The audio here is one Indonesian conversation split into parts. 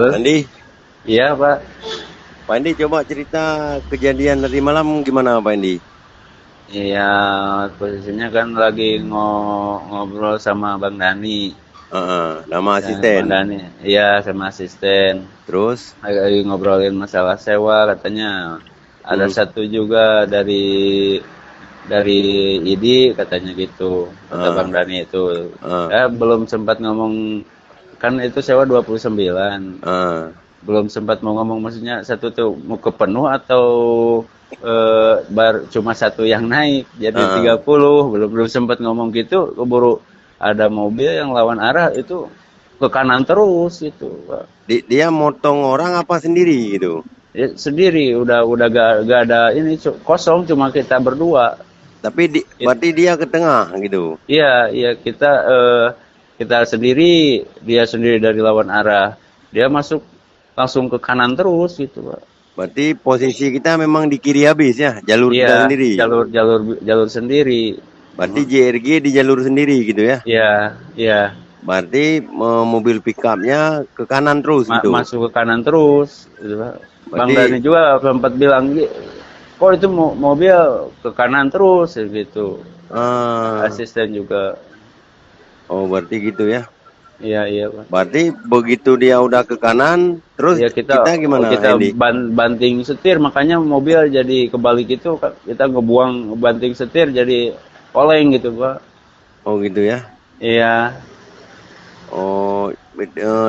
Pak Andi, Iya Pak. Pak Andi coba cerita kejadian tadi malam gimana Pak Andi? Iya, posisinya kan lagi ngobrol sama Bang Dani. Nama Dan asisten. Bang Dani, iya sama asisten. Terus, Lagi ngobrolin masalah sewa, katanya ada hmm, satu juga dari ID katanya gitu, kata ah, Bang Dani itu. ah, Belum sempat ngomong, kan itu sewa 29. ah, Belum sempat mau ngomong, maksudnya satu tuh mau ke penuh atau cuma satu yang naik jadi ah. 30. Belum belum sempat ngomong gitu, keburu ada mobil yang lawan arah itu ke kanan terus gitu, Pak. Dia motong orang apa sendiri gitu? Ya, sendiri udah gak ada ini, kosong cuma kita berdua. Tapi It- berarti dia ke tengah gitu. iya iya kita sendiri, dia sendiri dari lawan arah, dia masuk langsung ke kanan terus gitu, Pak. Berarti posisi kita memang di kiri habis ya, jalur Iya, kita sendiri. jalur jalur jalur sendiri. Berarti JRG di jalur sendiri gitu ya. Iya, iya. Berarti mobil pickupnya ke kanan terus gitu. Masuk ke kanan terus gitu, Pak. Bang Berarti Dani juga sempat bilang, kok itu mobil ke kanan terus gitu. ah, Asisten juga. oh berarti gitu ya. Iya, iya, Pak. Berarti begitu dia udah ke kanan, terus Ya kita gimana, kita Andy? banting setir, makanya mobil jadi kebalik itu, kita banting setir jadi oleng gitu, Pak. Oh gitu ya. Iya, Oh,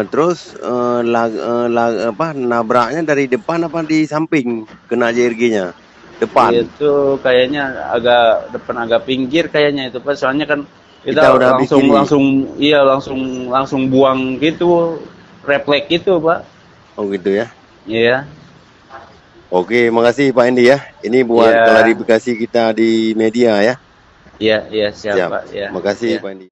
terus apa nabraknya dari depan apa di samping kena JRG-nya? Depan. itu kayaknya agak depan, agak pinggir kayaknya itu, Pak. Soalnya kan kita Kita udah habis langsung kiri. langsung iya langsung langsung buang gitu, refleks gitu, Pak. Oh gitu ya. Iya, Oke, makasih Pak Andy ya. Ini buat iya, klarifikasi kita di media ya. iya, iya, siap, Siap. Pak. Iya, Makasih iya. Pak Andy.